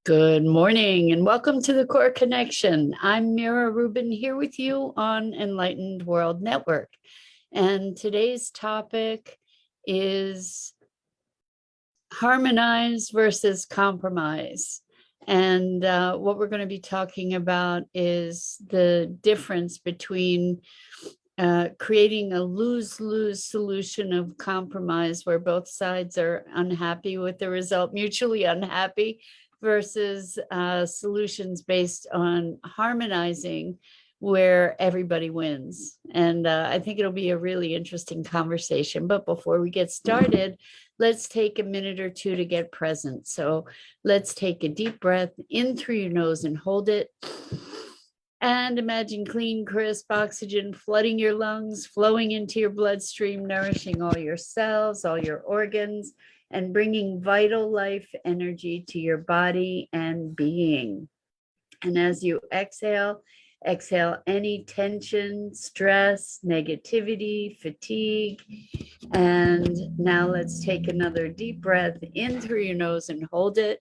Good morning and welcome to the Core Connection. I'm Mira Rubin here with you on Enlightened World Network. And today's topic is harmonize versus compromise. And what we're going to be talking about is the difference between creating a lose-lose solution of compromise where both sides are unhappy with the result, mutually unhappy, versus solutions based on harmonizing where everybody wins. And I think it'll be a really interesting conversation. But before we get started, let's take a minute or two to get present. So let's take a deep breath in through your nose and hold it. And imagine clean, crisp oxygen flooding your lungs, flowing into your bloodstream, nourishing all your cells, all your organs, and bringing vital life energy to your body and being. And as you exhale, exhale any tension, stress, negativity, fatigue. And now let's take another deep breath in through your nose and hold it.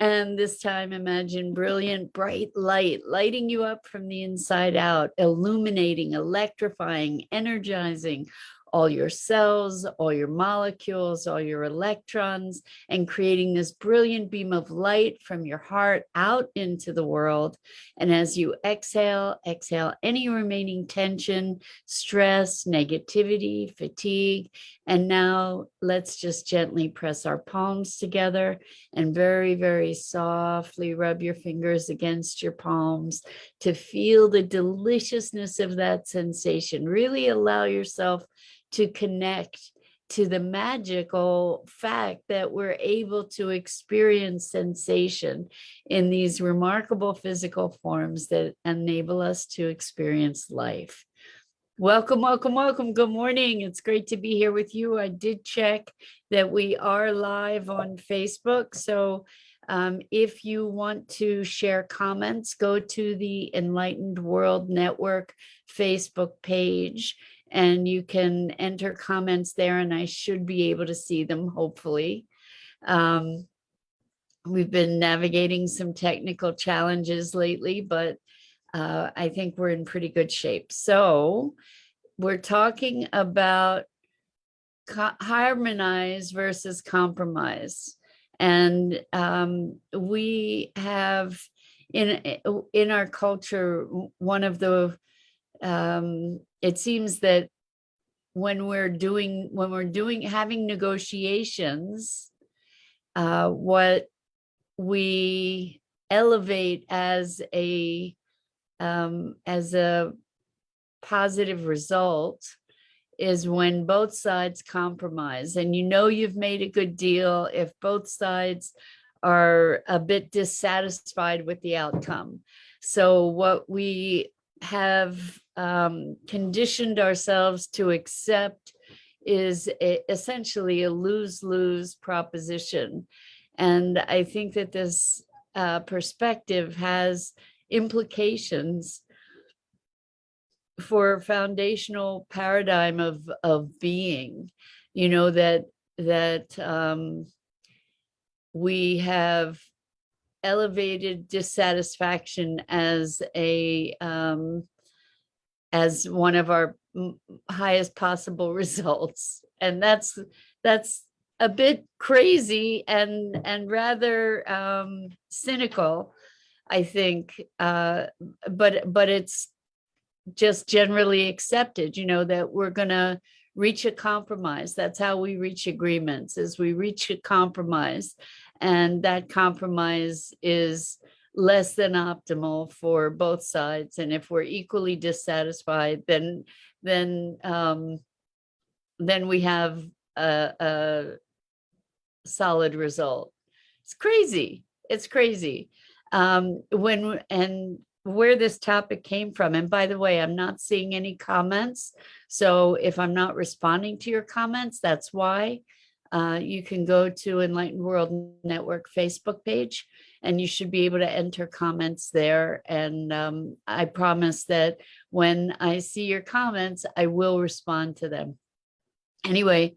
And this time, imagine brilliant, bright light lighting you up from the inside out, illuminating, electrifying, energizing all your cells, all your molecules, all your electrons, and creating this brilliant beam of light from your heart out into the world. And as you exhale, exhale any remaining tension, stress, negativity, fatigue. And now let's just gently press our palms together and very, very softly rub your fingers against your palms to feel the deliciousness of that sensation. Really allow yourself to connect to the magical fact that we're able to experience sensation in these remarkable physical forms that enable us to experience life. Welcome, welcome, welcome. Good morning. It's great to be here with you. I did check that we are live on Facebook. So if you want to share comments, go to the Enlightened World Network Facebook page and you can enter comments there and I should be able to see them, hopefully. We've been navigating some technical challenges lately, but I think we're in pretty good shape. So we're talking about harmonize versus compromise. And we have in our culture, one of the, it seems that when we're having negotiations, what we elevate as a positive result is when both sides compromise. And you know you've made a good deal if both sides are a bit dissatisfied with the outcome. So what we have conditioned ourselves to accept is essentially a lose-lose proposition. And I think that this perspective has implications for a foundational paradigm of being, you know, that we have elevated dissatisfaction as as one of our highest possible results, and that's a bit crazy and rather cynical, I think, but it's just generally accepted, you know, that we're going to reach a compromise. That's how we reach agreements, is we reach a compromise, and that compromise is less than optimal for both sides. And if we're equally dissatisfied, then we have a solid result. It's crazy. It's crazy. Where this topic came from. And by the way, I'm not seeing any comments. So if I'm not responding to your comments, that's why. You can go to Enlightened World Network Facebook page and you should be able to enter comments there. And I promise that when I see your comments, I will respond to them. Anyway,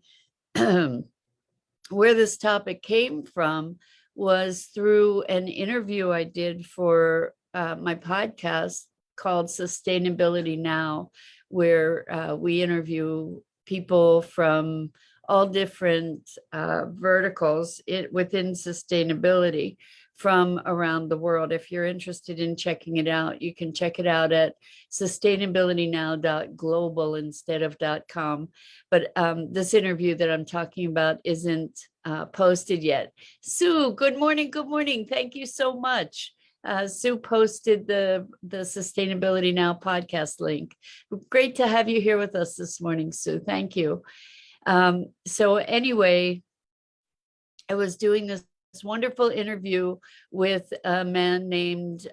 where this topic came from was through an interview I did for my podcast called Sustainability Now, where we interview people from all different verticals within sustainability from around the world. If you're interested in checking it out, you can check it out at sustainabilitynow.global instead of .com. But this interview that I'm talking about isn't posted yet. Sue, good morning. Good morning. Thank you so much. Sue posted the Sustainability Now podcast link. Great to have you here with us this morning, Sue. Thank you. So anyway, I was doing this wonderful interview with a man named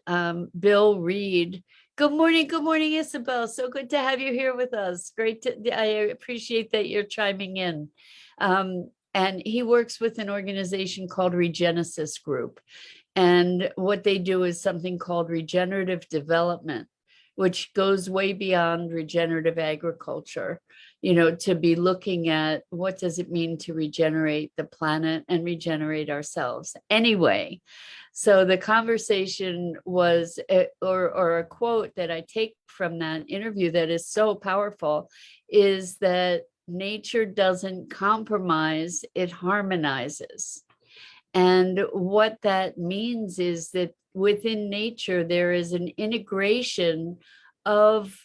Bill Reed. Good morning, Isabel. So good to have you here with us. I appreciate that you're chiming in. And he works with an organization called Regenesis Group. And what they do is something called regenerative development, which goes way beyond regenerative agriculture, to be looking at what does it mean to regenerate the planet and regenerate ourselves. Anyway, so the conversation was, or a quote that I take from that interview that is so powerful, is that nature doesn't compromise, it harmonizes. And what that means is that within nature, there is an integration of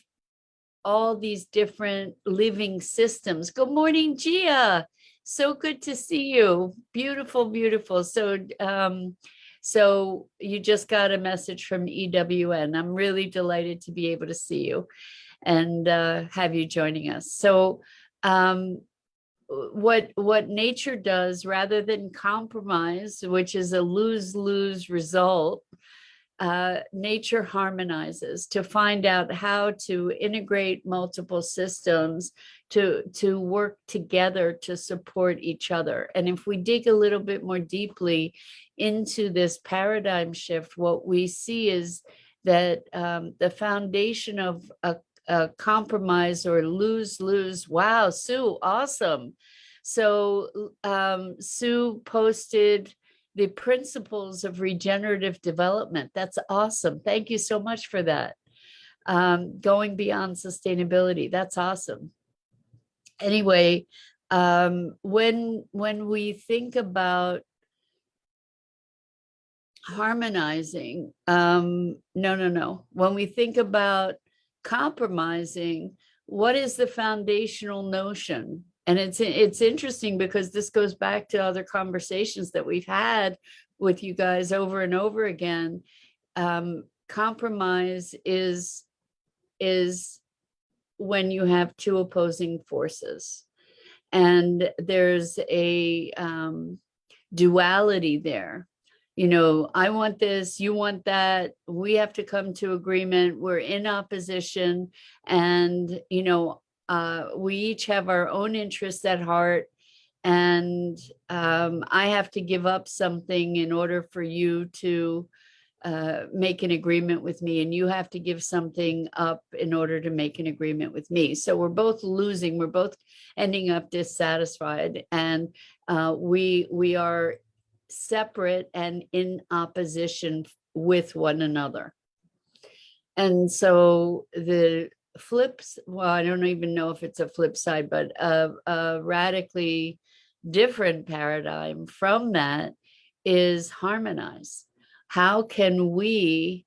all these different living systems. Good morning, Gia. So good to see you. Beautiful, beautiful. So you just got a message from EWN. I'm really delighted to be able to see you and have you joining us. So what nature does, rather than compromise, which is a lose-lose result, nature harmonizes to find out how to integrate multiple systems to work together to support each other. And if we dig a little bit more deeply into this paradigm shift, what we see is that the foundation of a compromise or lose-lose. Wow, Sue, awesome. So Sue posted the principles of regenerative development. That's awesome. Thank you so much for that. Going beyond sustainability. That's awesome. Anyway, when we think about harmonizing, no. When we think about compromising, what is the foundational notion? And it's interesting because this goes back to other conversations that we've had with you guys over and over again. Compromise is when you have two opposing forces, and there's a duality there. I want this, you want that, we have to come to agreement, we're in opposition, and we each have our own interests at heart, and I have to give up something in order for you to make an agreement with me, and you have to give something up in order to make an agreement with me. So we're both losing, we're both ending up dissatisfied, and we are separate and in opposition with one another. And so the flips, well, I don't even know if it's a flip side, but a radically different paradigm from that is harmonize. How can we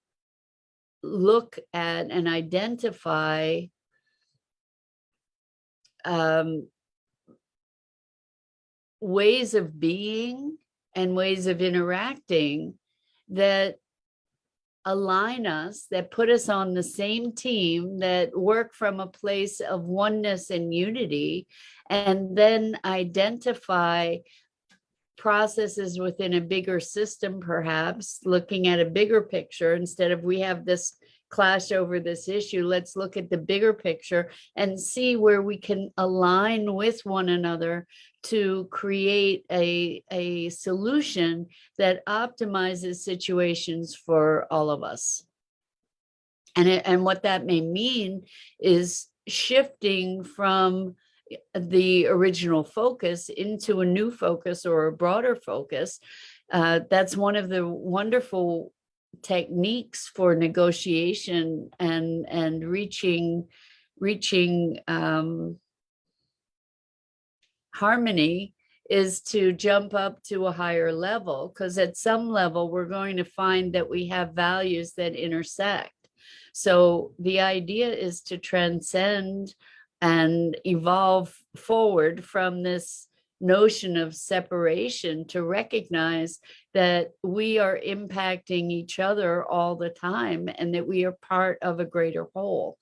look at and identify ways of being and ways of interacting that align us, that put us on the same team, that work from a place of oneness and unity, and then identify processes within a bigger system, perhaps looking at a bigger picture. Instead of we have this clash over this issue, let's look at the bigger picture and see where we can align with one another to create a solution that optimizes situations for all of us. And what that may mean is shifting from the original focus into a new focus or a broader focus, That's one of the wonderful techniques for negotiation and reaching harmony, is to jump up to a higher level, because at some level we're going to find that we have values that intersect. So the idea is to transcend and evolve forward from this notion of separation to recognize that we are impacting each other all the time and that we are part of a greater whole.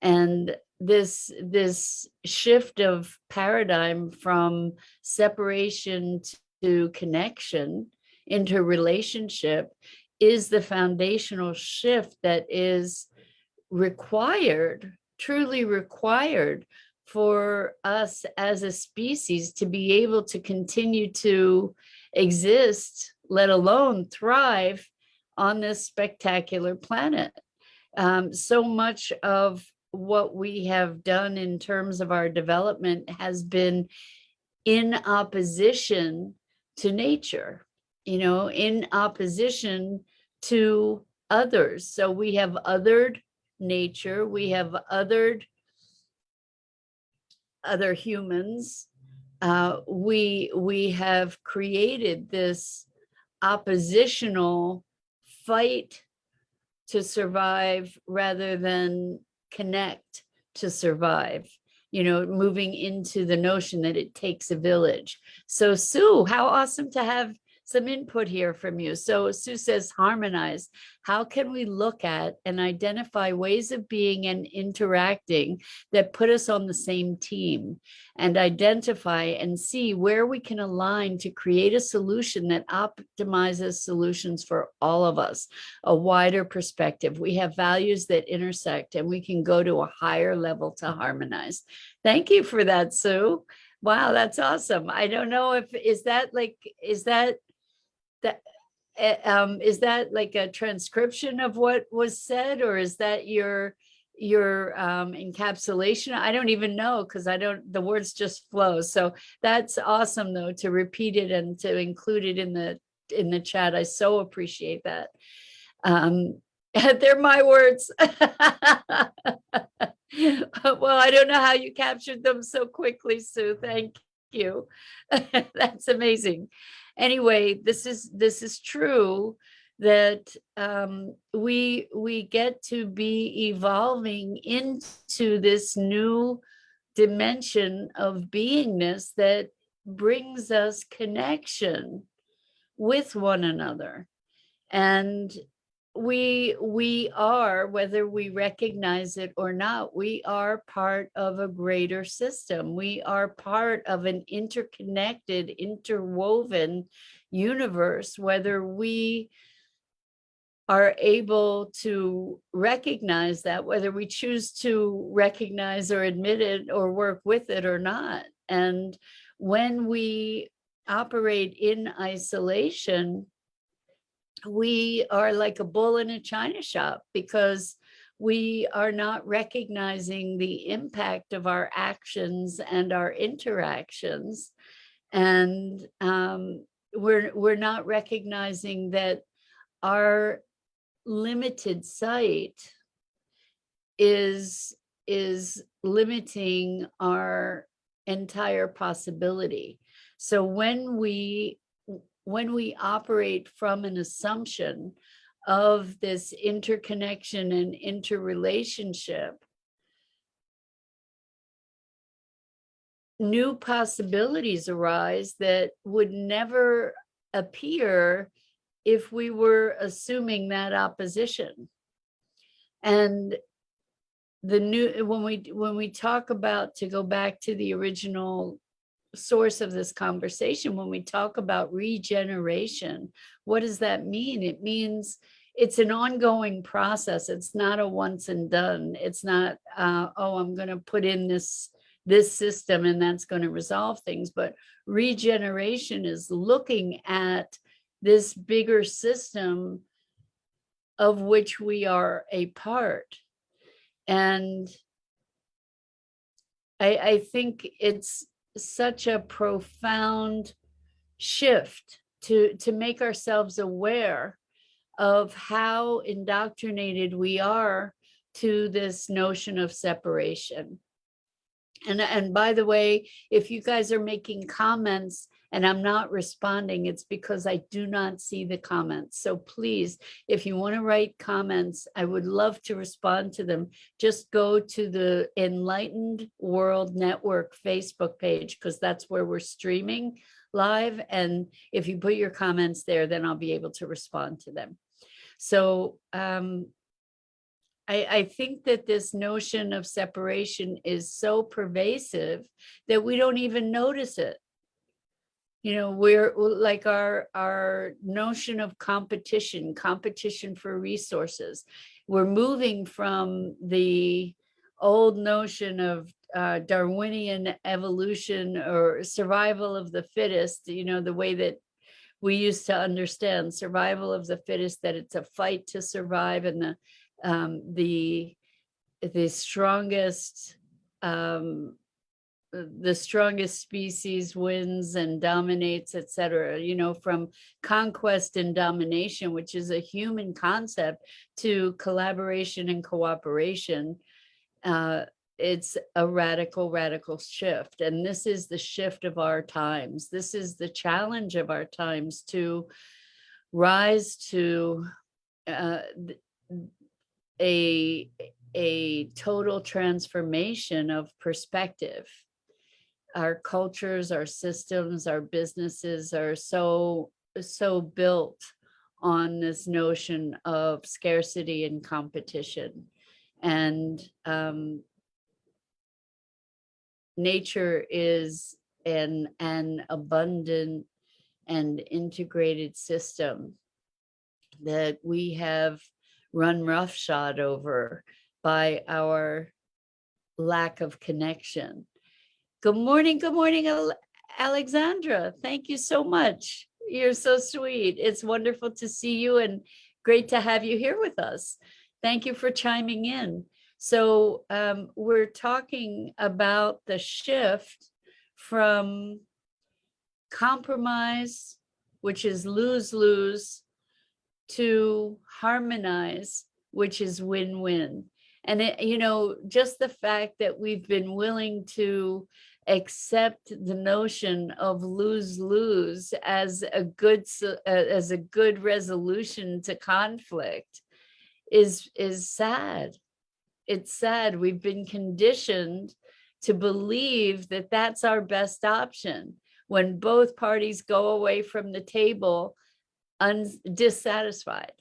And this shift of paradigm from separation to connection into relationship is the foundational shift that is required, truly required, for us as a species to be able to continue to exist, let alone thrive on this spectacular planet. So much of what we have done in terms of our development has been in opposition to nature, in opposition to others. So we have othered nature, we have othered other humans. We have created this oppositional fight to survive rather than connect to survive, moving into the notion that it takes a village. So Sue, how awesome to have some input here from you. So Sue says, harmonize. How can we look at and identify ways of being and interacting that put us on the same team, and identify and see where we can align to create a solution that optimizes solutions for all of us, a wider perspective. We have values that intersect, and we can go to a higher level to harmonize. Thank you for that, Sue. Wow, that's awesome. I don't know if, is that is that like a transcription of what was said, or is that your encapsulation? I don't even know, because the words just flow. So that's awesome though, to repeat it and to include it in the chat. I so appreciate that. They're my words. Well, I don't know how you captured them so quickly, Sue. Thank you. That's amazing. Anyway, this is true that we get to be evolving into this new dimension of beingness that brings us connection with one another. And we are, whether we recognize it or not, we are part of a greater system. We are part of an interconnected, interwoven universe, whether we are able to recognize that, whether we choose to recognize or admit it or work with it or not. And when we operate in isolation, we are like a bull in a china shop, because we are not recognizing the impact of our actions and our interactions. And we're not recognizing that our limited sight is limiting our entire possibility. So when we operate from an assumption of this interconnection and interrelationship, new possibilities arise that would never appear if we were assuming that opposition. And when we talk about, to go back to the original source of this conversation, when we talk about regeneration, what does that mean? It means it's an ongoing process. It's not a once and done. It's not, oh, I'm going to put in this system and that's going to resolve things. But regeneration is looking at this bigger system of which we are a part. And I think it's such a profound shift to make ourselves aware of how indoctrinated we are to this notion of separation. And by the way, if you guys are making comments and I'm not responding, it's because I do not see the comments. So please, if you want to write comments, I would love to respond to them. Just go to the Enlightened World Network Facebook page, because that's where we're streaming live. And if you put your comments there, then I'll be able to respond to them. So I think that this notion of separation is so pervasive that we don't even notice it. You know, we're like our notion of competition for resources. We're moving from the old notion of Darwinian evolution or survival of the fittest, you know, the way that we used to understand survival of the fittest, that it's a fight to survive, and the strongest species wins and dominates, etc. You know, from conquest and domination, which is a human concept, to collaboration and cooperation. It's a radical shift. And this is the shift of our times. This is the challenge of our times, to rise to a total transformation of perspective. Our cultures, our systems, our businesses are so built on this notion of scarcity and competition. And nature is an abundant and integrated system that we have run roughshod over by our lack of connection. Good morning, Alexandra. Thank you so much. You're so sweet. It's wonderful to see you and great to have you here with us. Thank you for chiming in. So we're talking about the shift from compromise, which is lose-lose, to harmonize, which is win-win. And you know, just the fact that we've been willing to accept the notion of lose-lose as a good resolution to conflict is sad. It's sad. We've been conditioned to believe that that's our best option when both parties go away from the table dissatisfied,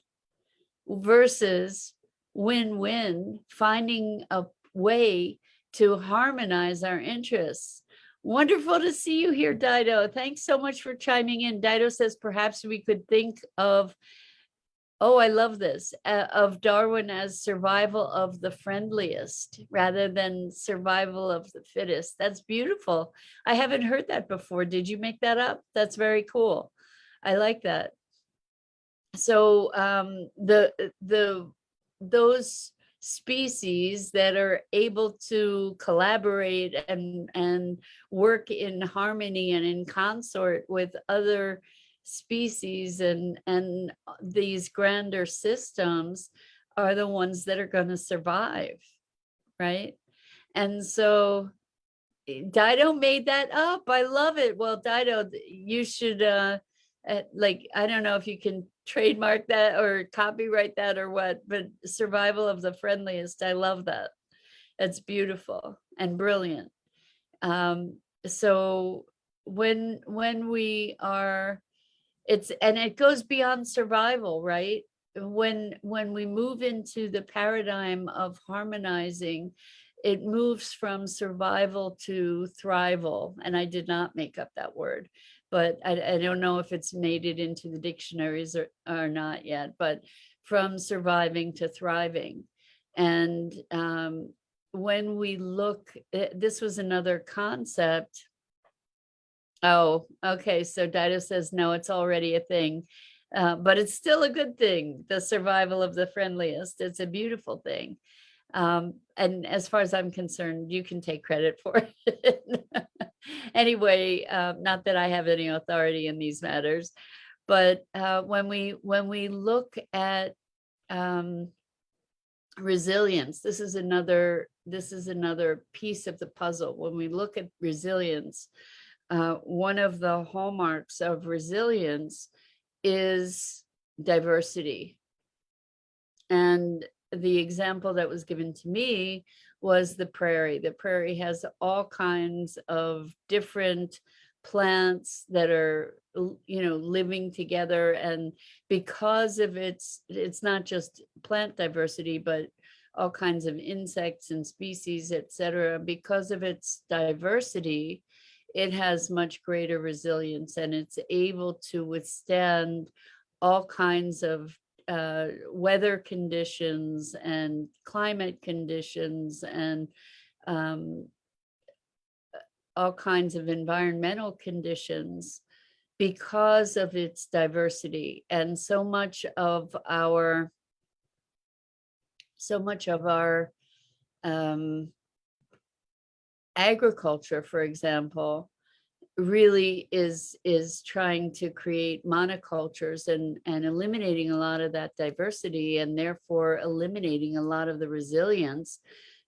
versus win-win, finding a way to harmonize our interests. Wonderful to see you here, Dido. Thanks so much for chiming in. Dido says perhaps we could think of, oh, I love this, of Darwin as survival of the friendliest rather than survival of the fittest. That's beautiful. I haven't heard that before. Did you make that up? That's very cool. I like that. So those species that are able to collaborate and work in harmony and in consort with other species and these grander systems are the ones that are going to survive, right? And so Dido made that up. I love it. Well, Dido, you should like, I don't know if you can trademark that or copyright that or what, but survival of the friendliest. I love that. That's beautiful and brilliant. So when we are, and it goes beyond survival, right? When we move into the paradigm of harmonizing, it moves from survival to thrival. And I did not make up that word, but I don't know if it's made it into the dictionaries or not yet, but from surviving to thriving. And when we look, this was another concept. Oh, okay. So Dido says, no, it's already a thing, but it's still a good thing. The survival of the friendliest. It's a beautiful thing. And as far as I'm concerned, you can take credit for it. Anyway, not that I have any authority in these matters, But when we look at resilience, this is another piece of the puzzle. When we look at resilience, one of the hallmarks of resilience is diversity. And the example that was given to me was the prairie. The prairie has all kinds of different plants that are, living together. And because of it's not just plant diversity, but all kinds of insects and species, etc. Because of its diversity, it has much greater resilience, and it's able to withstand all kinds of weather conditions and climate conditions and all kinds of environmental conditions because of its diversity. And so much of our agriculture, for example, really is trying to create monocultures and eliminating a lot of that diversity, and therefore eliminating a lot of the resilience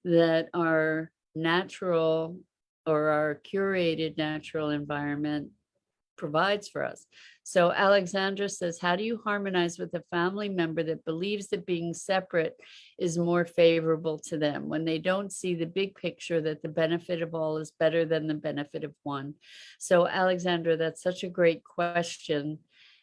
that our natural or our curated natural environment provides for us. So Alexandra says, how do you harmonize with a family member that believes that being separate is more favorable to them when they don't see the big picture, that the benefit of all is better than the benefit of one? So Alexandra, that's such a great question.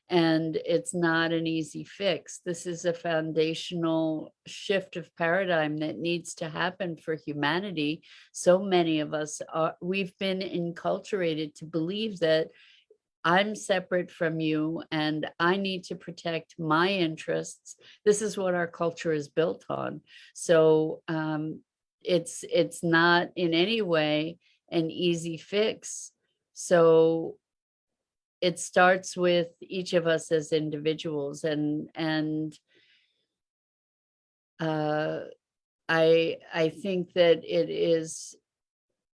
And it's not an easy fix. This is a foundational shift of paradigm that needs to happen for humanity. So many of us we've been enculturated to believe that I'm separate from you and I need to protect my interests. This is what our culture is built on. So it's not in any way an easy fix. So it starts with each of us as individuals, and I think that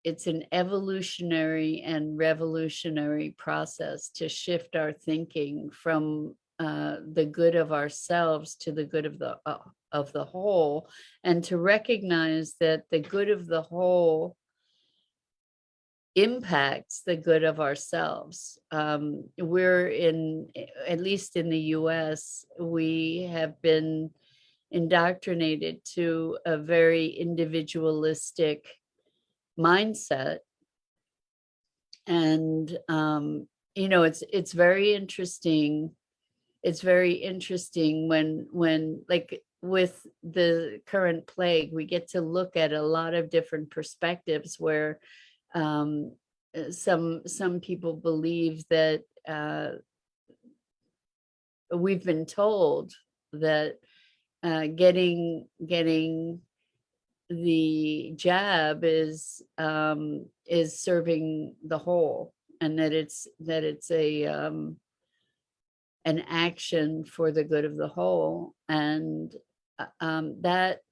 it's an evolutionary and revolutionary process to shift our thinking from the good of ourselves to the good of the whole, and to recognize that the good of the whole impacts the good of ourselves. We're at least in the US, we have been indoctrinated to a very individualistic mindset. And it's very interesting. It's very interesting when like with the current plague, we get to look at a lot of different perspectives where some people believe that we've been told that getting the jab is serving the whole, and that it's a an action for the good of the whole, and that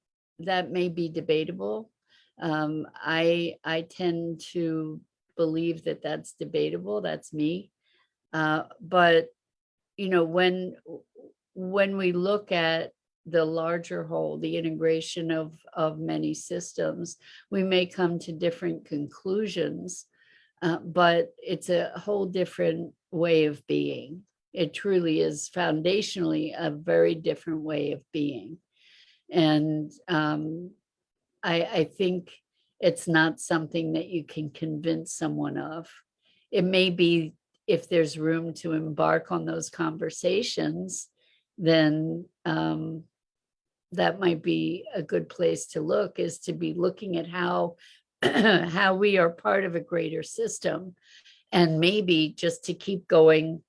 may be debatable. I tend to believe that that's debatable. That's me. But when we look at the larger whole, the integration of many systems, we may come to different conclusions, but it's a whole different way of being. It truly is foundationally a very different way of being. And I think it's not something that you can convince someone of. It may be, if there's room to embark on those conversations, then that might be a good place to look, is to be looking at how how we are part of a greater system, and maybe just to keep going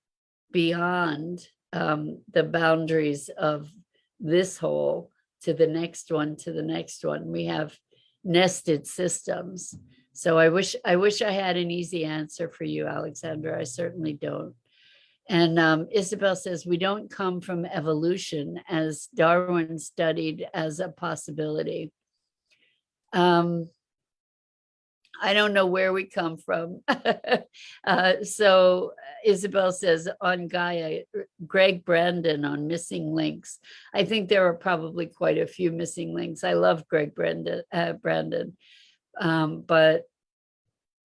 beyond the boundaries of this whole to the next one, to the next one. We have nested systems. So I wish I had an easy answer for you, Alexandra. I certainly don't. And Isabel says, we don't come from evolution as Darwin studied as a possibility. I don't know where we come from. So Isabel says on Gaia, Greg Brandon on missing links. I think there are probably quite a few missing links. I love Greg Brandon, but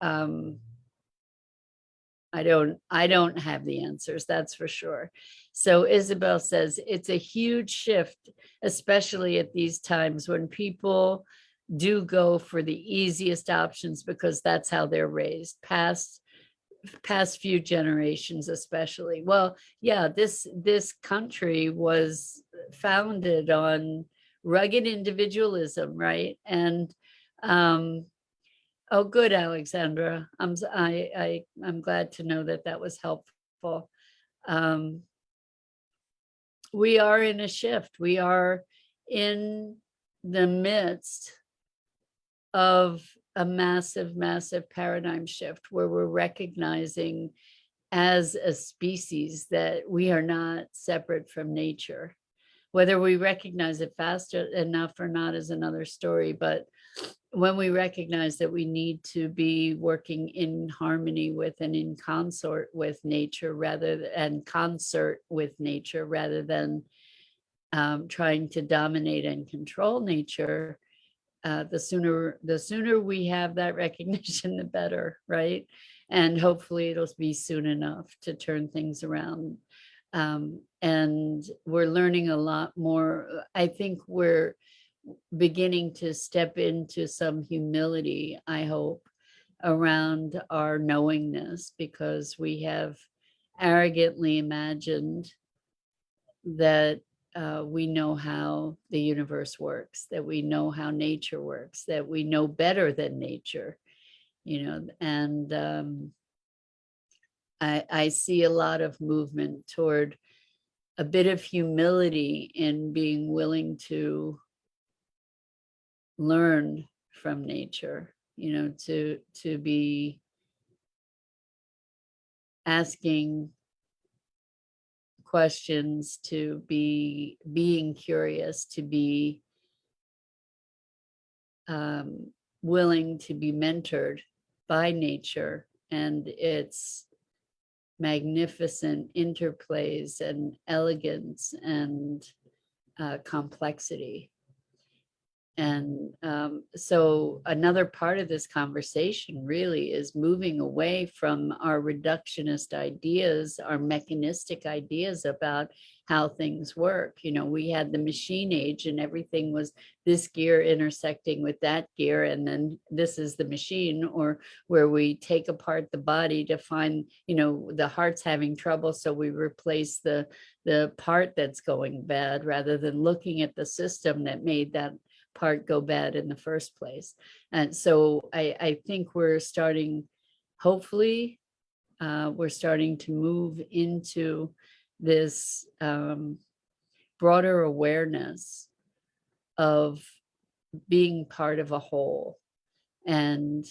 um, I don't have the answers, that's for sure. So Isabel says it's a huge shift, especially at these times when people do go for the easiest options because that's how they're raised, past few generations especially. Well, yeah, this country was founded on rugged individualism, right? And oh, good, Alexandra. I'm glad to know that that was helpful. Um, we are in a shift. We are in the midst of a massive, massive paradigm shift where we're recognizing as a species that we are not separate from nature. Whether we recognize it fast enough or not is another story, but when we recognize that we need to be working in harmony with and in consort with nature and concert with nature rather than trying to dominate and control nature, the sooner we have that recognition, the better, right? And hopefully it'll be soon enough to turn things around. And we're learning a lot more. I think we're beginning to step into some humility, I hope, around our knowingness, because we have arrogantly imagined that we know how the universe works, that we know how nature works, that we know better than nature, and I see a lot of movement toward a bit of humility in being willing to learn from nature, to be asking questions, to be being curious, to be willing to be mentored by nature and its magnificent interplays and elegance and complexity. And so another part of this conversation really is moving away from our reductionist ideas, our mechanistic ideas about how things work. We had the machine age and everything was this gear intersecting with that gear, and then this is the machine, or where we take apart the body to find, the heart's having trouble, so we replace the part that's going bad rather than looking at the system that made that part go bad in the first place. And so I think we're starting, hopefully, we're starting to move into this broader awareness of being part of a whole. And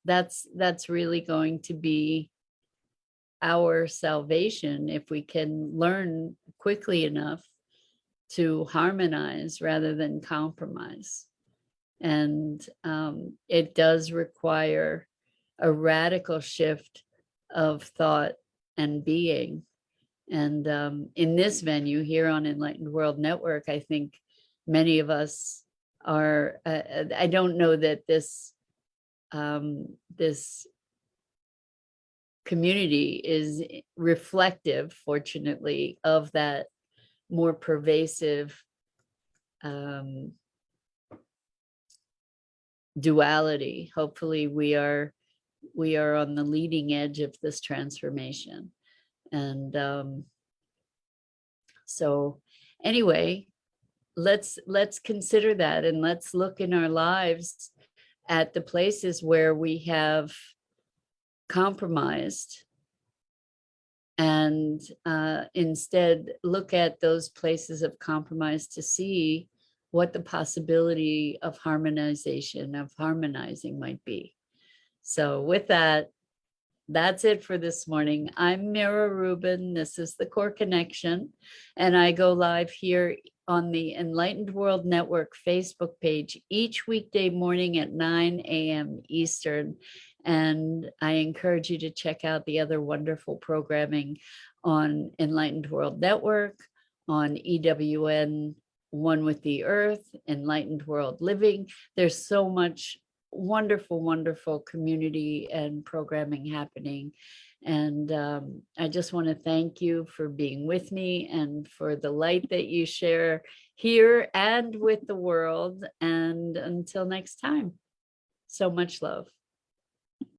that's really going to be our salvation if we can learn quickly enough to harmonize rather than compromise. And it does require a radical shift of thought and being. And in this venue here on Enlightened World Network, I think many of us are, I don't know that this community is reflective, fortunately, of that more pervasive duality. Hopefully we are on the leading edge of this transformation. And so anyway, let's consider that, and let's look in our lives at the places where we have compromised, and instead look at those places of compromise to see what the possibility of harmonizing might be. So with that, that's it for this morning. I'm Mira Rubin. This is the Core Connection, and I go live here on the Enlightened World Network Facebook page each weekday morning at 9 a.m. Eastern. And I encourage you to check out the other wonderful programming on Enlightened World Network, on EWN One with the Earth, Enlightened World Living. There's so much wonderful, wonderful community and programming happening. And I just want to thank you for being with me and for the light that you share here and with the world. And until next time, so much love.